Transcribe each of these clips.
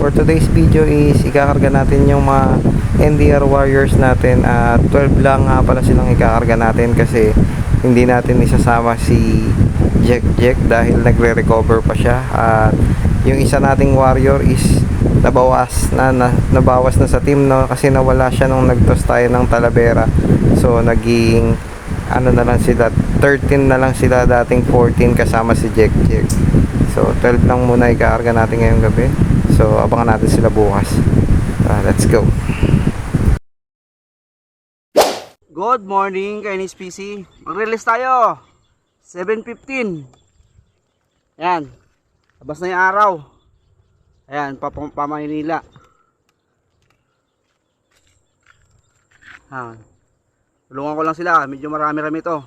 For today's video is ikakarga natin yung mga NDR warriors natin at 12 lang nga pala silang ikakarga natin kasi hindi natin isasama si Jack dahil nagre-recover pa siya at yung isa nating warrior is nabawas na sa team, no, kasi nawala siya nung nagtos tayo ng Talavera. So naging ano na lang sila, 13 na lang sila, dating 14 kasama si Jack. So 12 lang muna ikakarga natin ngayong gabi. So abangan natin sila bukas. Let's go. Good morning kay NSPC. Mag-release tayo 7:15. Ayan, labas na yung araw. Ayan, pa Maynila. Tulungan ko lang sila, medyo marami-rami to.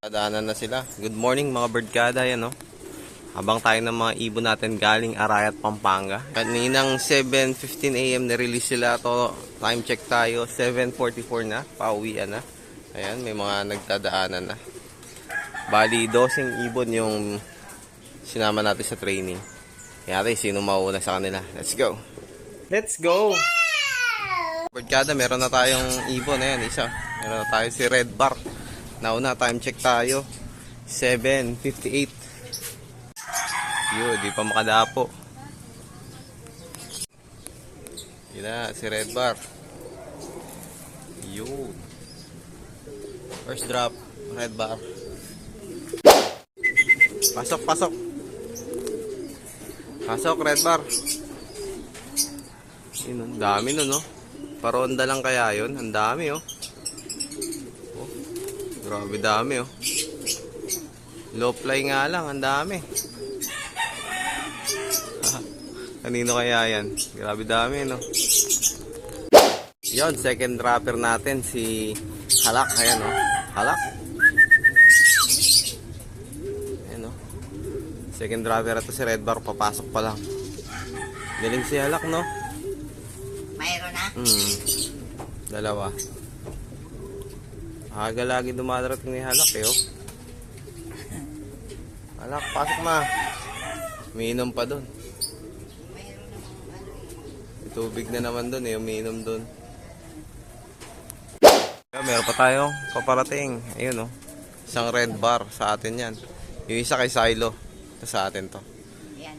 Daanan na sila. Good morning mga birdkada, yan, no? Habang tayo ng mga ibon natin galing Arayat, Pampanga. Kaninang 7:15 AM na-release sila to. Time check tayo, 7:44 na. Pauwian na. Ayan, may mga nagdadaanan na. Bali, 12 ibon yung sinama natin sa training. Kaya sino mauna sa kanila? Let's go! Let's go! Birdkada, meron na tayong ibon. Ayan, isa. Meron na tayo si Red Bar. Nauna, time check tayo 7:58. Yun, di pa makadapo. Yun na, si Red Bar. Yun. First drop, Red Bar. Pasok, pasok. Pasok, Red Bar. Yun, ang dami nun, no? Paronda lang kaya yun. Ang dami, oh. Grabe dami, oh. Low fly nga lang, ang dami. Kanino kaya yan? Grabe dami, no? Yon, second dropper natin si Halak. Ayan, oh. Halak. Ayan, oh. Second dropper ito si Red Bar, papasok pa lang. Galing si Halak, no? Mayroon na? Dalawa. Aga lagi dumadarating ni Halak, eh, oh. Halak, pasok na. Umiinom pa dun. May tubig na naman dun, eh. Umiinom dun. Meron pa tayong paparating. Ayun, oh. Isang Red Bar sa atin yan. Yung isa kay Silo. Ito sa atin to. Yan.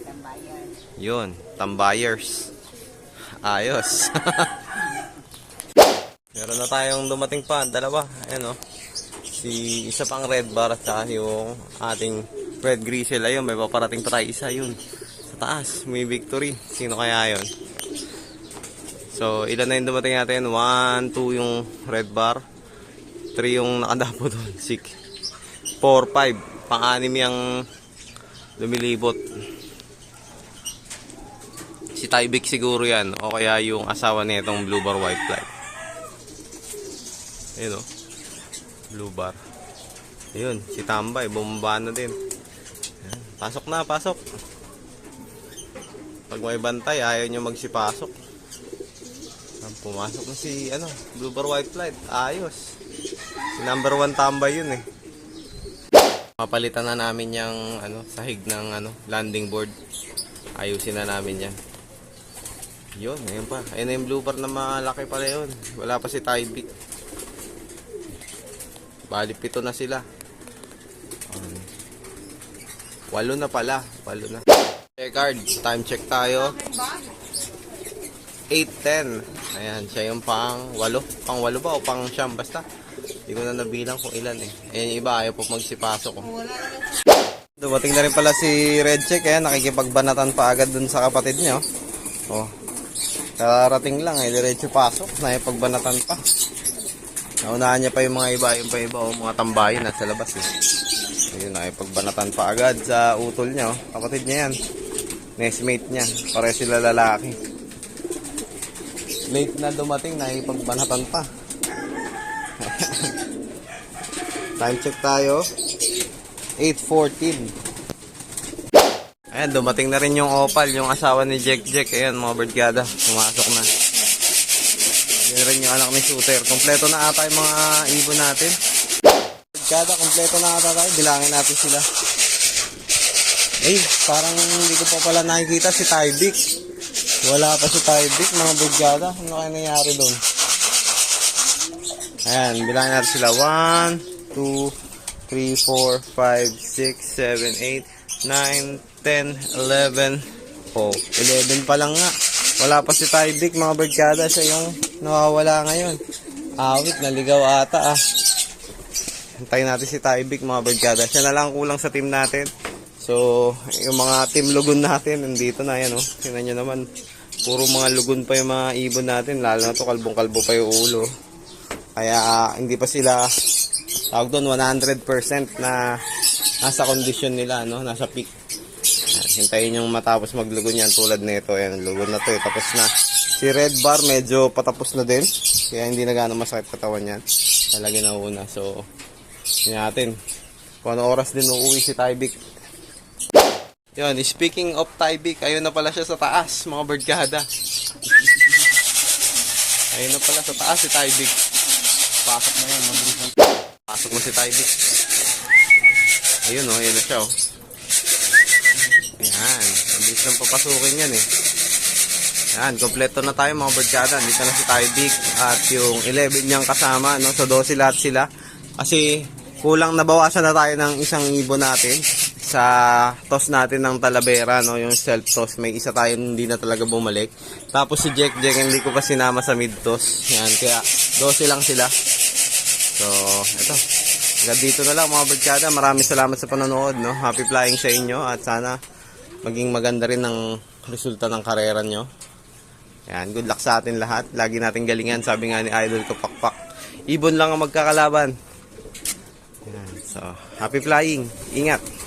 Tambayers. Yun, tambayers. Ayos. Meron na tayong dumating pa, dalawa. Ayan, oh. Si isa pang Red Bar at saka yung ating Red Grizzle. Ayun, may paparating pa tayo isa, yun. Sa taas, may victory. Sino kaya yun? So, ilan na yung dumating natin? 1, 2 yung Red Bar. 3 yung nakadapo doon. 6, 4, 5. Pang-anim yung lumilibot. Si Tyvek siguro yan, o kaya yung asawa niya itong Blue Bar White Fly. Ayun, o. Blue Bar. Ayun, si Tambay, bumaba na din. Ayan. Pasok na, pasok. Pag may bantay, ayaw nyo magsipasok. Pumasok na si, Blue Bar White Fly. Ayos. Si number 1 Tambay yun, eh. Mapalitan na namin yung, sahig ng, landing board. Ayusin na namin yan. Yun, ngayon pa. Ayun na yung Blue Bar na malaki pala yun. Wala pa si Tyvek. Bali, 7 na sila. 8 na pala. 8 na. Check card. Time check tayo. 8-10. Ayan, siya yung pang 8. Pang 8 ba o pang siyam? Basta. Hindi ko na nabilang kung ilan eh. Ayan yung iba, ayaw po magsipasok. Oh. Dumating na rin pala si Red Check. Ayan, nakikipagbanatan pa agad dun sa kapatid niya. Oh. Kararating lang eh, diretso pasok. Nakipagbanatan pa. Naunahan niya pa yung mga iba, yung pa iba, oh, mga tambayin nasa labas eh. Ayun, nakipagbanatan pa agad sa utol niya. Oh. Kapatid niya yan. Nestmate niya. Pare sila lalaki. Late na dumating, nakipagbanatan pa. Time check tayo. 8:14. Ayan, dumating na rin yung Opal, yung asawa ni Jack. Ayan, mga birdgada. Pumasok na. Yan rin yung anak ni Shooter. Kompleto na ata yung mga ibon natin. Birdgada, kompleto na ata tayo. Bilangin natin sila. Eh, parang hindi ko pa pala nakikita si Tyvek. Wala pa si Tyvek, mga birdgada. Ano kaya nangyari doon? Ayan, bilangin natin sila. 1, 2, 3, 4, 5, 6, 7, 8, 9, 10, 11. Oh, 11 pa lang nga. Wala pa si Tyvek, mga birdgada. Siya yung nawawala ngayon. Awit, naligaw ata ah. Hintayin natin si Tyvek, mga birdgada. Siya na lang kulang sa team natin. So, yung mga team lugon natin, nandito na yan, oh. Tingnan nyo naman. Puro mga lugon pa yung mga ibon natin. Lalo na to, kalbong-kalbo pa yung ulo. Kaya, hindi pa sila tawag doon 100% na nasa kondisyon nila, no? Nasa peak. Hintayin yung matapos maglugon yan tulad nito. Ayan, lugon na to eh. Tapos na. Si Red Bar medyo patapos na din. Kaya hindi na gano'ng masakit katawan yan. Talagi na una. So, yun natin. Kung ano oras din uuwi si Tyvek. Yun, speaking of Tyvek, ayun na pala siya sa taas, mga birdgada. Ayun na pala sa taas si Tyvek. Pasok na yan, mabilis na. Pasok mo si Tyvek. Ayun oh, ayun na siya oh. Ayan, mabilis lang papasukin yan eh. Ayan, kompleto na tayo mga birdgada. Dito na si Tyvek at yung 11 niyang kasama, no? So 12 lahat sila. Kasi kulang nabawasan na tayo ng isang ibon natin sa toss natin ng Talavera, no? Yung self-toss. May isa tayo hindi na talaga bumalik. Tapos si Jack hindi ko pa sinama sa mid-toss. Ayan, kaya 12 lang sila. So, ito. Hanggang dito na lang mga birdgada. Maraming salamat sa panonood, no? Happy flying sa inyo at sana maging maganda rin ang resulta ng karera nyo. Ayan, good luck sa atin lahat. Lagi natin galingan. Sabi nga ni Idol ko, pakpak. Ibon lang ang magkakalaban. Ayan, so, happy flying. Ingat.